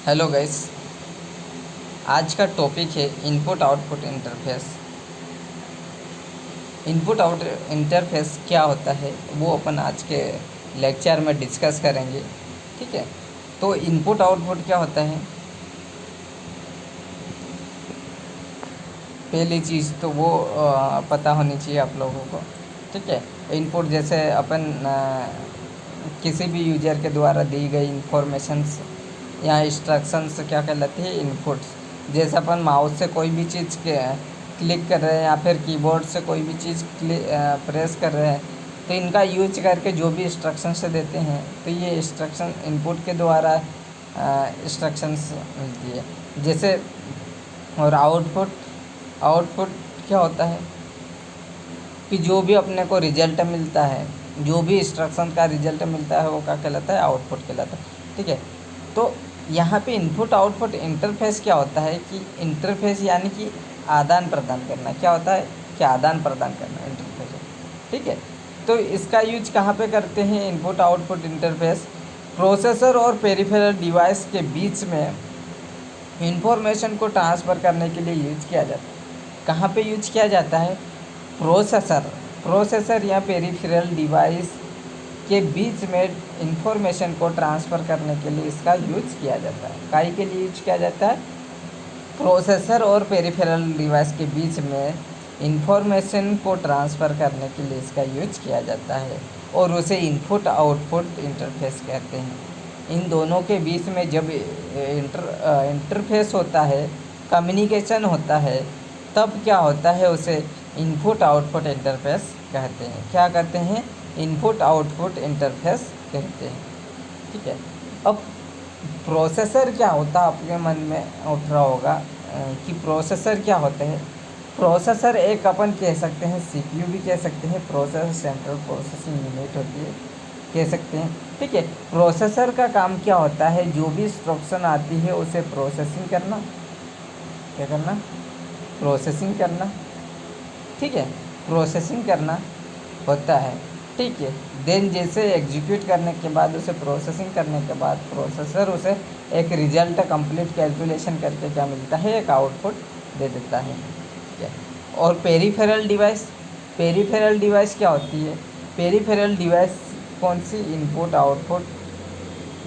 Hello guys. आज का topic है input output interface. Input out interface क्या होता है वो अपन आज के लेक्चर में डिस्कस करेंगे। ठीक है, तो इनपुट आउटपुट क्या होता है, पहली चीज़ तो वो पता होनी चाहिए आप लोगों को। ठीक है, इनपुट जैसे अपन किसी भी यूजर के द्वारा दी गई इंफॉर्मेशंस या इंस्ट्रक्शंस क्या कहलाती है, इनपुट्स। जैसे अपन माउस से कोई भी चीज़ क्लिक कर रहे हैं या फिर कीबोर्ड से कोई भी चीज़ प्रेस कर रहे हैं, तो इनका यूज करके जो भी इंस्ट्रक्शंस देते हैं तो ये इंस्ट्रक्शन इनपुट के द्वारा इंस्ट्रक्शंस मिलती है। जैसे और आउटपुट आउटपुट क्या होता है कि जो भी अपने को रिजल्ट मिलता है, जो भी इंस्ट्रक्शन का रिजल्ट मिलता है वो क्या कहलाता है, आउटपुट कहलाता है। ठीक है, तो यहाँ पे इनपुट आउटपुट इंटरफेस क्या होता है कि इंटरफेस यानी कि आदान प्रदान करना। क्या होता है कि आदान प्रदान करना इंटरफेस। ठीक है, तो इसका यूज कहाँ पे करते हैं, इनपुट आउटपुट इंटरफेस प्रोसेसर और पेरिफेरल डिवाइस के बीच में इंफॉर्मेशन को ट्रांसफ़र करने के लिए यूज किया जाता है। कहाँ पे यूज किया जाता है, प्रोसेसर या पेरिफेरल डिवाइस के बीच में इंफॉर्मेशन को ट्रांसफ़र करने के लिए इसका यूज किया जाता है। काहे के लिए यूज किया जाता है, प्रोसेसर और पेरिफेरल डिवाइस के बीच में इंफॉर्मेशन को ट्रांसफ़र करने के लिए इसका यूज किया जाता है और उसे इनपुट आउटपुट इंटरफेस कहते हैं। इन दोनों के बीच में जब इंटरफेस होता है, कम्युनिकेशन होता है, तब क्या होता है, उसे इनपुट आउटपुट इंटरफेस कहते हैं। क्या कहते हैं, इनपुट आउटपुट इंटरफेस कहते हैं। ठीक है, अब प्रोसेसर क्या होता है, आपके मन में उठ रहा होगा कि प्रोसेसर क्या होते हैं। प्रोसेसर एक अपन कह सकते हैं, सीपीयू भी कह सकते हैं, प्रोसेसर सेंट्रल प्रोसेसिंग यूनिट होती है, कह सकते हैं। ठीक है, प्रोसेसर का काम क्या होता है, जो भी इंस्ट्रक्शन आती है उसे प्रोसेसिंग करना। क्या करना, प्रोसेसिंग करना। ठीक है, प्रोसेसिंग करना होता है। ठीक है, देन जैसे एग्जीक्यूट करने के बाद उसे प्रोसेसिंग करने के बाद प्रोसेसर उसे एक रिजल्ट कंप्लीट कैलकुलेशन करके क्या मिलता है, एक आउटपुट दे देता है। ठीक है, और पेरिफेरल डिवाइस क्या होती है, पेरिफेरल डिवाइस कौन सी, इनपुट आउटपुट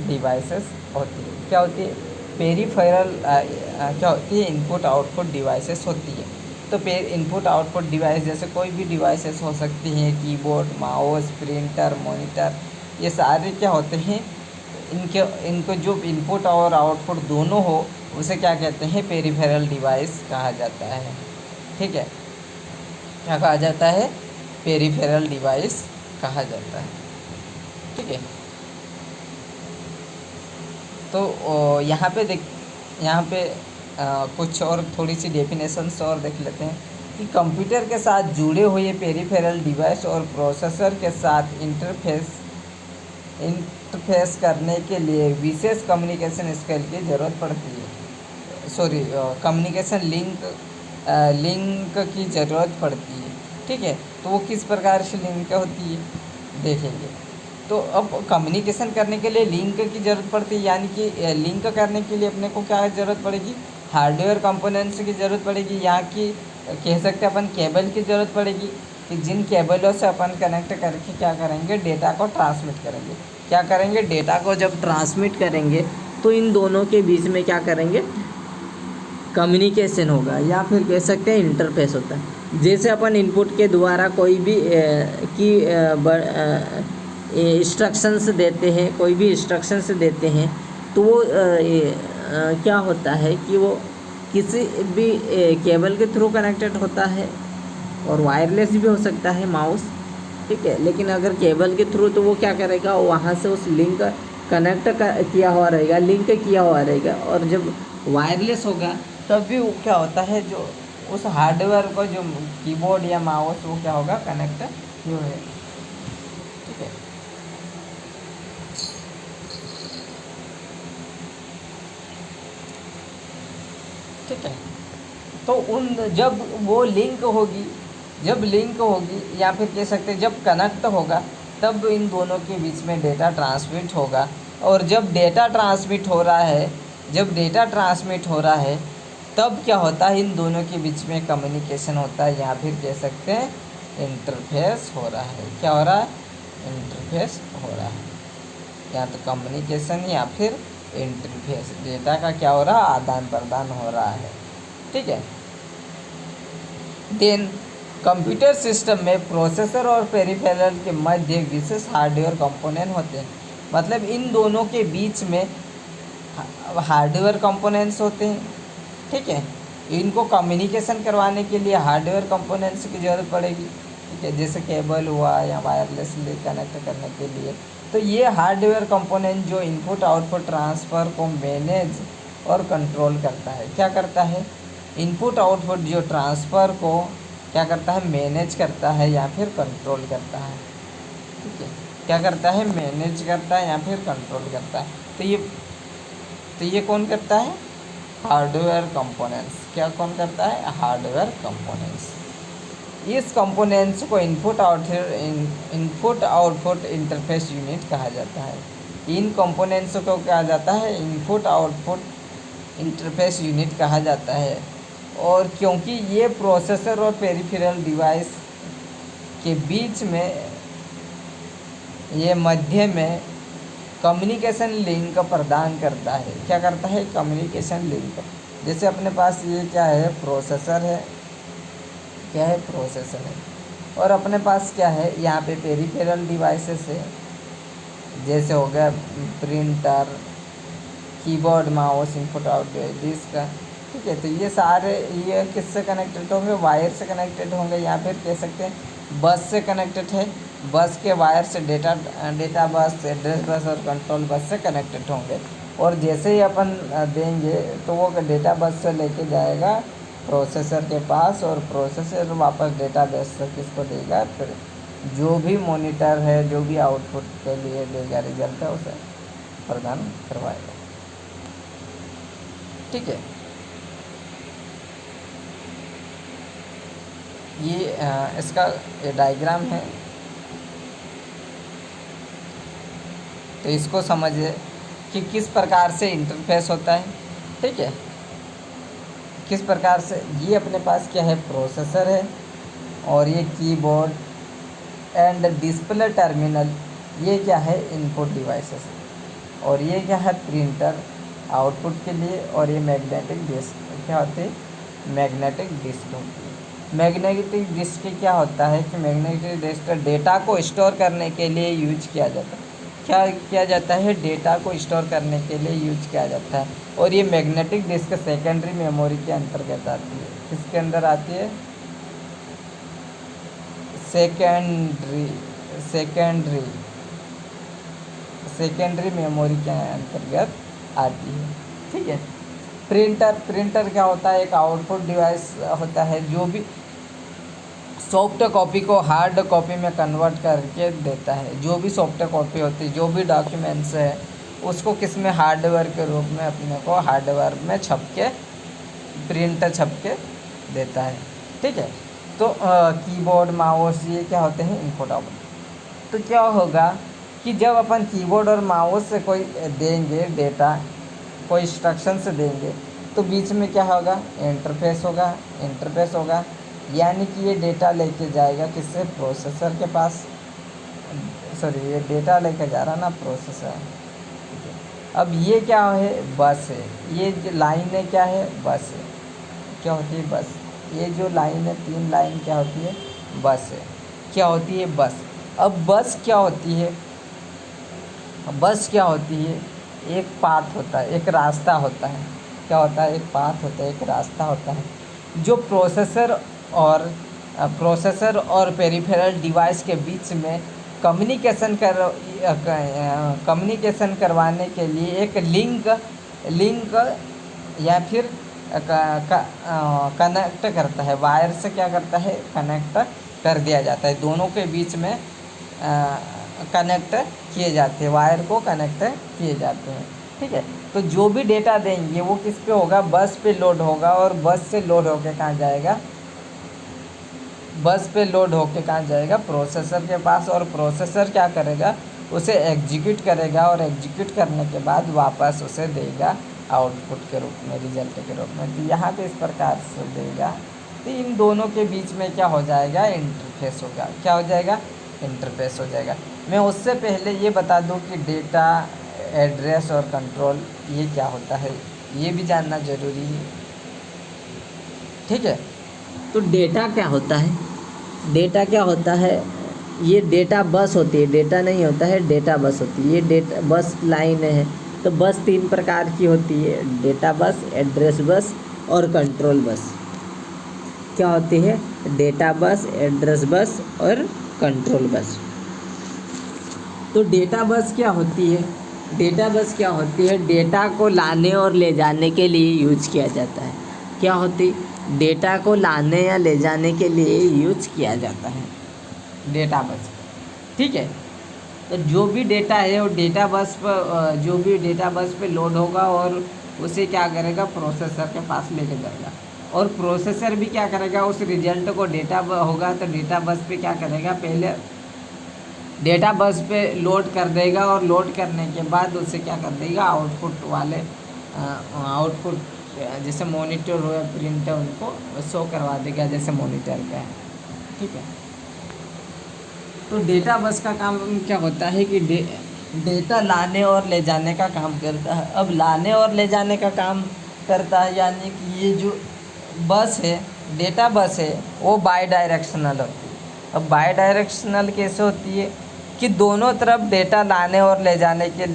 डिवाइसेस होती है। क्या होती है, पेरिफेरल क्या होती है, इनपुट आउटपुट डिवाइसेस होती है। तो इनपुट आउटपुट डिवाइस जैसे कोई भी डिवाइसेस हो सकती हैं, कीबोर्ड, माउस, प्रिंटर, मॉनिटर, ये सारे क्या होते हैं, इनको जो इनपुट और आउटपुट दोनों हो उसे क्या कहते हैं, पेरिफेरल डिवाइस कहा जाता है। ठीक है, क्या कहा जाता है, पेरिफेरल डिवाइस कहा जाता है। ठीक है, तो यहाँ पे कुछ और थोड़ी सी डेफिनेशंस और देख लेते हैं कि कंप्यूटर के साथ जुड़े हुए पेरिफेरल डिवाइस और प्रोसेसर के साथ इंटरफेस करने के लिए विशेष कम्युनिकेशन स्किल की ज़रूरत पड़ती है। कम्युनिकेशन लिंक की ज़रूरत पड़ती है। ठीक है, तो वो किस प्रकार से लिंक होती है देखेंगे। तो अब कम्युनिकेशन करने के लिए लिंक की ज़रूरत पड़ती है, यानी कि लिंक करने के लिए अपने को क्या ज़रूरत पड़ेगी, हार्डवेयर कंपोनेंट्स की ज़रूरत पड़ेगी, या कि कह सकते हैं अपन केबल की ज़रूरत पड़ेगी कि जिन केबलों से अपन कनेक्ट करके क्या करेंगे, डेटा को ट्रांसमिट करेंगे। क्या करेंगे, डेटा को जब ट्रांसमिट करेंगे तो इन दोनों के बीच में क्या करेंगे, कम्युनिकेशन होगा, या फिर कह सकते हैं इंटरफेस होता है। जैसे अपन इनपुट के द्वारा कोई भी इंस्ट्रक्शंस देते हैं, कोई भी इंस्ट्रक्शंस देते हैं, तो वो क्या होता है कि वो किसी भी केबल के थ्रू कनेक्टेड होता है, और वायरलेस भी हो सकता है माउस। ठीक है, लेकिन अगर केबल के थ्रू तो वो क्या करेगा, वहाँ से उस लिंक कनेक्ट किया हुआ रहेगा, लिंक किया हुआ रहेगा। और जब वायरलेस होगा तब भी वो क्या होता है, जो उस हार्डवेयर को जो कीबोर्ड या माउस वो क्या होगा, कनेक्ट किया है। ठीक है, ठीक है, तो जब वो लिंक होगी या फिर कह सकते हैं जब कनेक्ट होगा, तब इन दोनों के बीच में डेटा ट्रांसमिट होगा। और जब डेटा ट्रांसमिट हो रहा है, जब डेटा ट्रांसमिट हो रहा है तब क्या होता है, इन दोनों के बीच में कम्युनिकेशन होता है, या फिर कह सकते हैं इंटरफेस हो रहा है। क्या हो रहा है? इंटरफेस हो रहा है, या तो कम्युनिकेशन या फिर इंटरफेस। डेटा का क्या हो रहा है? आदान प्रदान हो रहा है। ठीक है। देन कंप्यूटर सिस्टम में प्रोसेसर और पेरिफेरल के मध्य विशेष हार्डवेयर कंपोनेंट होते हैं। मतलब इन दोनों के बीच में हार्डवेयर कंपोनेंट्स होते हैं। ठीक है। इनको कम्युनिकेशन करवाने के लिए हार्डवेयर कंपोनेंट्स की ज़रूरत पड़ेगी। ठीक है, जैसे केबल हुआ या वायरलेसली कनेक्ट करने के लिए। तो ये हार्डवेयर कंपोनेंट जो इनपुट आउटपुट ट्रांसफ़र को मैनेज और कंट्रोल करता है। क्या करता है? इनपुट आउटपुट जो ट्रांसफ़र को क्या करता है? मैनेज करता है या फिर कंट्रोल करता है। ठीक है, क्या करता है? मैनेज करता है या फिर कंट्रोल करता है। तो ये कौन करता है? Hardware components. क्या कौन करता है? Hardware components. इस कंपोनेंट्स को इनपुट आउटपुट इंटरफेस यूनिट कहा जाता है। इन कंपोनेंट्स को कहा जाता है इनपुट आउटपुट इंटरफेस यूनिट कहा जाता है। और क्योंकि ये प्रोसेसर और पेरिफेरल डिवाइस के बीच में, ये मध्य में कम्युनिकेशन लिंक प्रदान करता है। क्या करता है? Communication link. जैसे अपने पास ये क्या है? प्रोसेसर है। क्या है? प्रोसेसर है। और अपने पास क्या है? यहाँ पे पेरिफेरल डिवाइसेस है, जैसे हो गया printer, keyboard, mouse, input output disk. ठीक है, तो ये सारे ये किससे कनेक्टेड होंगे? वायर से कनेक्टेड होंगे, या फिर कह सकते हैं बस से कनेक्टेड है। बस के वायर से डेटा बस, एड्रेस बस और कंट्रोल बस से कनेक्टेड होंगे। और जैसे ही अपन देंगे तो वो डेटा बस से लेके जाएगा प्रोसेसर के पास, और प्रोसेसर वापस डेटा बस से किसको देगा? फिर जो भी मॉनिटर है, जो भी आउटपुट के लिए देगा रिजल्ट है, उसे प्रदान करवाएगा। ठीक है, ये इसका डायग्राम है, तो इसको समझिए कि किस प्रकार से इंटरफेस होता है। ठीक है, किस प्रकार से। ये अपने पास क्या है? प्रोसेसर है, और ये कीबोर्ड एंड डिस्प्ले टर्मिनल, ये क्या है? Input devices. और ये क्या है? प्रिंटर आउटपुट के लिए। और ये मैग्नेटिक डिस्क। क्या होती है? मैग्नेटिक डिस्क होती है। मैग्नेटिक डिस्क क्या होता है कि मैग्नेटिक डिस्क डेटा को स्टोर करने के लिए यूज किया जाता है। क्या किया जाता है? डेटा को स्टोर करने के लिए यूज किया जाता है। और ये मैग्नेटिक डिस्क सेकेंडरी मेमोरी के अंतर्गत आती है। किसके अंदर आती है? सेकेंडरी मेमोरी के अंतर्गत आती है। ठीक है। प्रिंटर क्या होता है? एक आउटपुट डिवाइस होता है जो भी सॉफ्ट कॉपी को हार्ड कॉपी में कन्वर्ट करके देता है। जो भी सॉफ्ट कॉपी होती है, जो भी डॉक्यूमेंट्स है, उसको किस में? हार्डवेयर के रूप में अपने को हार्डवेयर में छप के, प्रिंट छप के देता है। ठीक है। तो कीबोर्ड, माउस, ये क्या होते हैं? Input output. तो क्या होगा कि जब अपन कीबोर्ड और माउस से कोई देंगे डेटा, कोई इंस्ट्रक्शन से देंगे, तो बीच में क्या होगा? इंटरफेस होगा। यानी कि ये डेटा लेके जाएगा किससे? प्रोसेसर के पास। सॉरी, ये डेटा लेके जा रहा ना प्रोसेसर। ठीक है। अब ये क्या है? बस है। ये जो लाइन है क्या है? बस है। क्या होती है? बस। ये जो लाइन है, 3 लाइन, क्या होती है? बस है। क्या होती है? बस। अब बस क्या होती है? बस क्या होती है? एक पाथ होता है, एक रास्ता होता है। क्या होता है? एक पाथ होता है, एक रास्ता होता है, जो प्रोसेसर और पेरिफेरल डिवाइस के बीच में कम्युनिकेशन करवाने के लिए एक लिंक या फिर कनेक्ट करता है। वायर से क्या करता है? कनेक्ट कर दिया जाता है। दोनों के बीच में कनेक्ट किए जाते हैं, वायर को कनेक्ट किए जाते हैं। ठीक है। तो जो भी डेटा देंगे वो किस पे होगा? बस पे लोड होगा। और बस से लोड होके कहाँ जाएगा? बस पे लोड होके कहाँ जाएगा? प्रोसेसर के पास। और प्रोसेसर क्या करेगा? उसे एग्जीक्यूट करेगा, और एग्जीक्यूट करने के बाद वापस उसे देगा आउटपुट के रूप में, रिजल्ट के रूप में। तो यहाँ पे इस प्रकार से देगा। तो इन दोनों के बीच में क्या हो जाएगा, इंटरफेस होगा। क्या हो जाएगा, इंटरफेस हो जाएगा। मैं उससे पहले ये बता दूं कि डेटा, एड्रेस और कंट्रोल ये क्या होता है, ये भी जानना ज़रूरी है। ठीक है, तो डेटा क्या होता है, डेटा क्या होता है, ये डेटा बस होती है, डेटा नहीं होता है, डेटा बस होती है। ये डेटा बस लाइन है। तो बस 3 प्रकार की होती है, डेटा बस, एड्रेस बस और कंट्रोल बस। क्या होती है, डेटा बस, एड्रेस बस और कंट्रोल बस। तो डेटा बस क्या होती है, डेटा बस क्या होती है, डेटा को लाने और ले जाने के लिए यूज किया जाता है। क्या होती, डेटा को लाने या ले जाने के लिए यूज किया जाता है डेटा बस। ठीक है, तो जो भी डेटा है वो डेटा बस पर, जो भी डेटा बस पे लोड होगा और उसे क्या करेगा, प्रोसेसर के पास लेके जाएगा। और प्रोसेसर भी क्या करेगा, उस रिजल्ट को डेटा होगा तो डेटा बस पे क्या करेगा, पहले डेटा बस पे लोड कर देगा और लोड करने के बाद उसे क्या कर देगा, आउटपुट वाले आउटपुट जैसे मॉनिटर हो या प्रिंट है उनको शो करवा देगा, जैसे मॉनिटर का है। ठीक है, तो डेटा बस का काम क्या होता है कि डेटा लाने और ले जाने का काम करता है। अब लाने और ले जाने का काम करता है, यानी कि ये जो बस है, डेटा बस है, वो बाई डायरेक्शनल होती है। अब बाई डायरेक्शनल कैसे होती है कि दोनों तरफ डेटा लाने और ले जाने के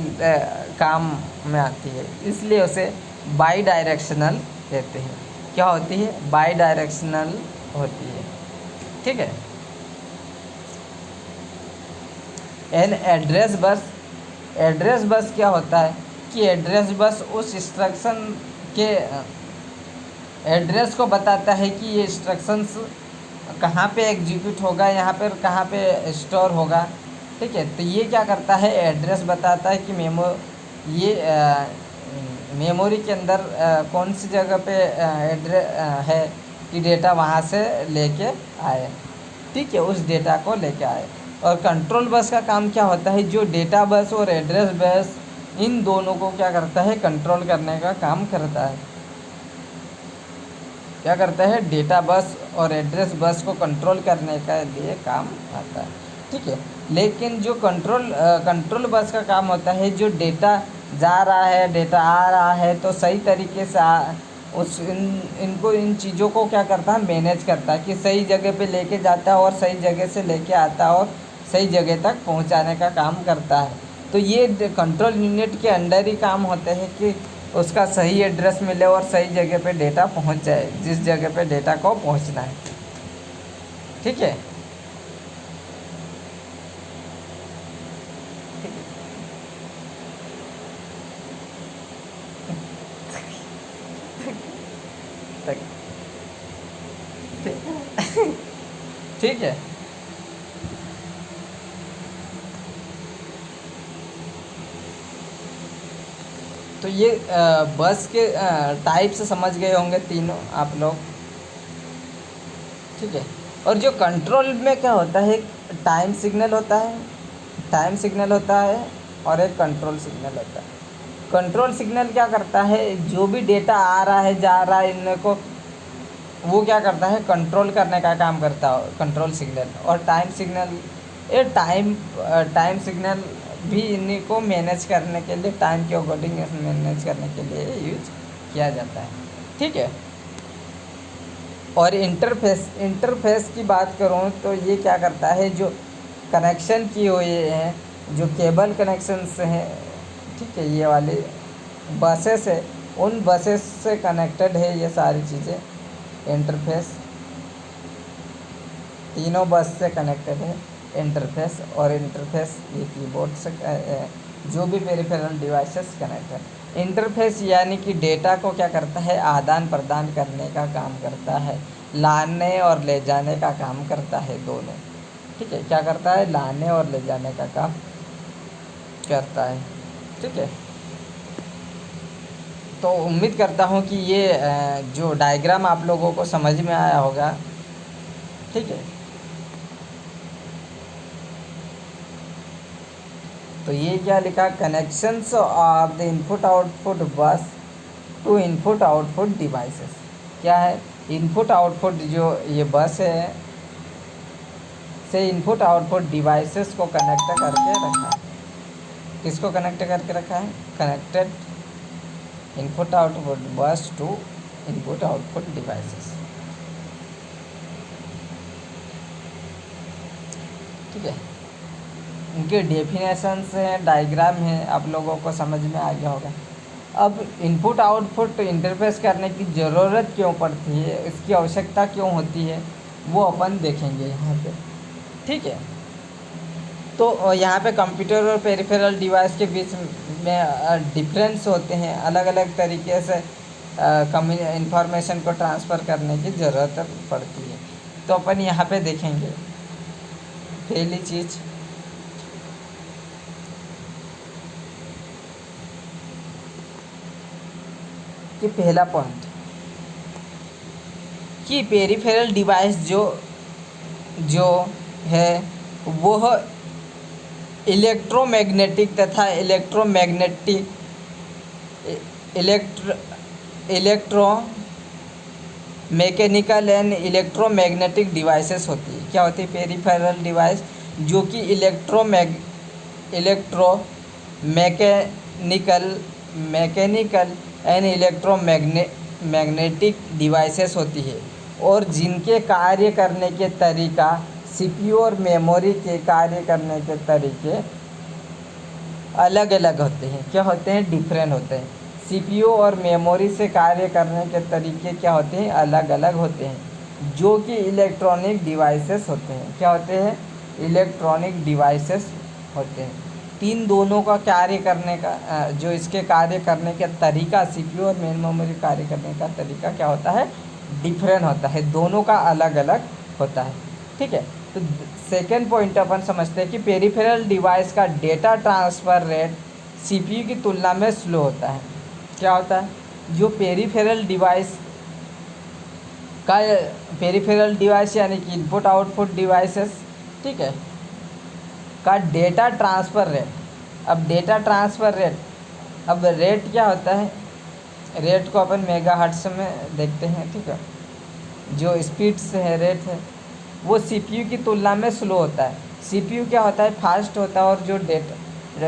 काम में आती है, इसलिए उसे बाई डायरेक्शनल कहते हैं। क्या होती है, बाई डायरेक्शनल होती है। ठीक है, an address bus, address bus क्या होता है कि एड्रेस बस उस इंस्ट्रक्शन के एड्रेस को बताता है कि ये इंस्ट्रक्शंस कहाँ पे एग्जीक्यूट होगा, यहाँ पर कहाँ पे स्टोर होगा। ठीक है, तो ये क्या करता है, एड्रेस बताता है कि ये मेमोरी के अंदर कौन सी जगह पे एड्रेस है कि डेटा वहाँ से लेके आए। ठीक है, उस डेटा को लेके आए। और कंट्रोल बस का काम क्या होता है, जो डेटा बस और एड्रेस बस इन दोनों को क्या करता है, कंट्रोल करने का काम करता है। क्या करता है, डेटा बस और एड्रेस बस को कंट्रोल करने के लिए काम आता है। ठीक है, लेकिन जो कंट्रोल बस का काम होता है, जो डेटा जा रहा है, डेटा आ रहा है, तो सही तरीके से इनको इन चीज़ों को क्या करता है, मैनेज करता है कि सही जगह पे लेके जाता है और सही जगह से लेके आता है और सही जगह तक पहुंचाने का काम करता है। तो ये कंट्रोल यूनिट के अंडर ही काम होते हैं कि उसका सही एड्रेस मिले और सही जगह पे डेटा पहुंच जाए, जिस जगह पे डेटा को पहुंचना है। ठीक है, ठीक है, तो ये बस के टाइप से समझ गए होंगे तीनों आप लोग। ठीक है, और जो कंट्रोल में क्या होता है, टाइम सिग्नल होता है, टाइम सिग्नल होता है और एक कंट्रोल सिग्नल होता है। कंट्रोल सिग्नल क्या करता है, जो भी डेटा आ रहा है, जा रहा है, इनको वो क्या करता है, कंट्रोल करने का काम करता है कंट्रोल सिग्नल। और टाइम सिग्नल, ये टाइम सिग्नल भी इन्हीं को मैनेज करने के लिए, टाइम के अकॉर्डिंग मैनेज करने के लिए यूज किया जाता है। ठीक है, और इंटरफेस की बात करूँ तो ये क्या करता है, जो कनेक्शन किए हुए हैं, जो केबल कनेक्शंस हैं, ठीक है, ये वाली बसेस है, उन बसेस से कनेक्टेड है ये सारी चीज़ें। इंटरफेस तीनों बस से कनेक्टेड है इंटरफेस। और इंटरफेस ये कीबोर्ड से जो भी पेरिफेरल डिवाइसेस कनेक्ट है। इंटरफेस यानी कि डेटा को क्या करता है, आदान प्रदान करने का काम करता है, लाने और ले जाने का काम करता है दोनों। ठीक है, क्या करता है, लाने और ले जाने का काम करता है। ठीक है, तो उम्मीद करता हूँ कि ये जो डायग्राम आप लोगों को समझ में आया होगा। ठीक है, तो ये क्या लिखा, connections of the input output बस टू इनपुट आउटपुट डिवाइसेस। क्या है, इनपुट आउटपुट जो ये बस है से इनपुट आउटपुट डिवाइसेस को कनेक्ट करके रखा है। किसको कनेक्ट करके रखा है? कनेक्टेड इनपुट आउटपुट बस टू इनपुट आउटपुट डिवाइसेस। ठीक है, इनके डेफिनेशंस हैं, डायग्राम है, आप लोगों को समझ में आ गया होगा। अब इनपुट आउटपुट इंटरफेस करने की ज़रूरत क्यों पड़ती है, इसकी आवश्यकता क्यों होती है, वो अपन देखेंगे यहाँ पे। ठीक है, तो यहाँ पे कंप्यूटर और पेरिफेरल डिवाइस के बीच में डिफरेंस होते हैं, अलग अलग तरीके से इंफॉर्मेशन को ट्रांसफ़र करने की ज़रूरत पड़ती है। तो अपन यहाँ पे देखेंगे पहली चीज़ कि पहला पॉइंट कि पेरिफेरल डिवाइस जो है वह इलेक्ट्रोमैग्नेटिक तथा electro mechanical and electromagnetic devices होती है। क्या होती है? पेरिफेरल डिवाइस जो कि मैकेनिकल एंड इलेक्ट्रोमैग्नेटिक डिवाइसेस होती है और जिनके कार्य करने के तरीका सीपीयू और मेमोरी के कार्य करने के तरीके अलग अलग होते हैं। क्या होते हैं? डिफरेंट होते हैं। सीपीयू और मेमोरी से कार्य करने के तरीके क्या होते हैं? अलग अलग होते हैं, जो कि इलेक्ट्रॉनिक डिवाइसेस होते हैं। क्या होते हैं? इलेक्ट्रॉनिक डिवाइसेस होते हैं। तीन दोनों का कार्य करने का जो इसके कार्य करने का तरीका सीपीयू और मेमोरी कार्य करने का तरीका क्या होता है? डिफरेंट होता है, दोनों का अलग अलग होता है। ठीक है, तो सेकेंड पॉइंट अपन समझते हैं कि पेरिफेरल डिवाइस का डेटा ट्रांसफ़र रेट सीपीयू की तुलना में स्लो होता है। क्या होता है? जो पेरिफेरल डिवाइस यानी कि इनपुट आउटपुट डिवाइसेस, ठीक है, का डेटा ट्रांसफ़र रेट। अब डेटा ट्रांसफ़र रेट, अब रेट क्या होता है? रेट को अपन मेगाहर्ट्ज़ में देखते हैं। ठीक है, जो स्पीड से है रेट है वो सीपीयू की तुलना में स्लो होता है। सीपीयू क्या होता है? फास्ट होता है, और जो डेटा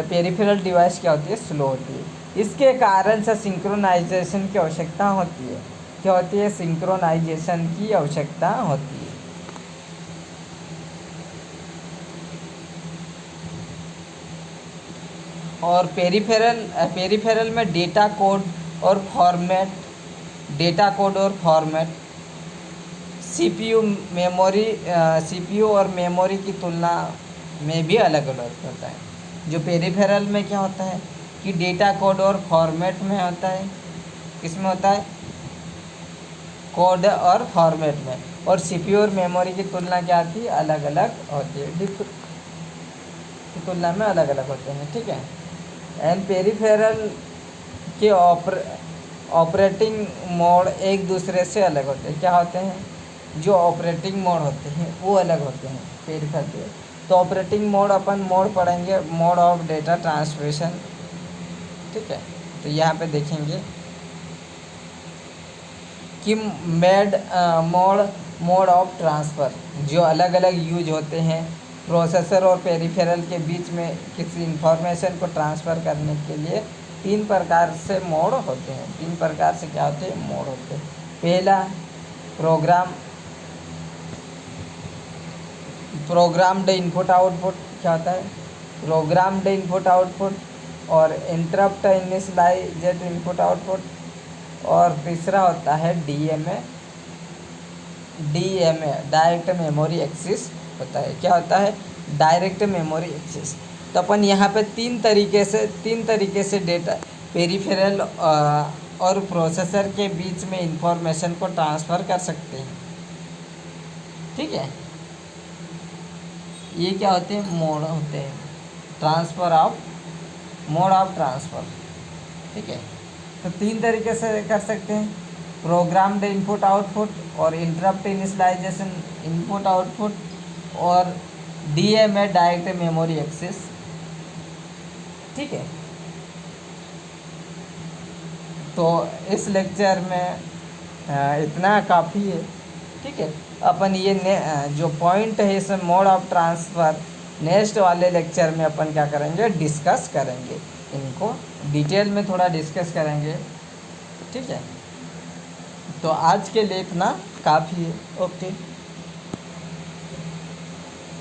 पेरिफेरल डिवाइस क्या होती है? स्लो होती है। इसके कारण से सिंक्रोनाइजेशन की आवश्यकता होती है। क्या होती है? सिंक्रोनाइजेशन की आवश्यकता होती है। और पेरिफेरल में डेटा कोड और फॉर्मेट सीपीयू और मेमोरी की तुलना में भी अलग अलग होता है। जो पेरिफेरल में क्या होता है कि डेटा कोड और फॉर्मेट में होता है। किस में होता है? कोड और फॉर्मेट में। और सीपीयू और मेमोरी की तुलना क्या आती है? अलग अलग होती है, की तुलना में अलग अलग होते हैं। ठीक है, एंड पेरिफेरल के ऑपरेटिंग मोड एक दूसरे से अलग होते हैं। क्या होते हैं? जो ऑपरेटिंग मोड होते हैं वो अलग होते हैं पेरिफेरल के। तो ऑपरेटिंग मोड अपन मोड पढ़ेंगे, मोड ऑफ डेटा ट्रांसमिशन। ठीक है, तो यहाँ पे देखेंगे कि मोड ऑफ ट्रांसफ़र जो अलग अलग यूज होते हैं प्रोसेसर और पेरिफेरल के बीच में किसी इंफॉर्मेशन को ट्रांसफ़र करने के लिए। तीन प्रकार से मोड होते हैं। तीन प्रकार से क्या होते हैं? मोड होते हैं। पहला प्रोग्राम्ड इनपुट आउटपुट। क्या होता है? Programmed input output. और इंटरप्ट इनिशियलाइज्ड इनपुट आउटपुट। और तीसरा होता है डीएमए डायरेक्ट मेमोरी एक्सेस होता है। क्या होता है? Direct memory access. तो अपन यहाँ पे तीन तरीके से डेटा पेरिफेरल और प्रोसेसर के बीच में इंफॉर्मेशन को ट्रांसफ़र कर सकते हैं। ठीक है, ये क्या होते हैं? मोड होते हैं। Mode of transfer. ठीक है, तो तीन तरीके से कर सकते हैं, प्रोग्राम्ड इनपुट आउटपुट और इंटरप्ट इनिशियलाइजेशन इनपुट आउटपुट और डीएमए डायरेक्ट मेमोरी एक्सेस। ठीक है, तो इस लेक्चर में इतना काफ़ी है। ठीक है, अपन ये जो पॉइंट है इसमें मोड ऑफ ट्रांसफ़र नेक्स्ट वाले लेक्चर में अपन क्या करेंगे, डिस्कस करेंगे, इनको डिटेल में थोड़ा डिस्कस करेंगे। ठीक है, तो आज के लिए इतना काफ़ी है। ओके।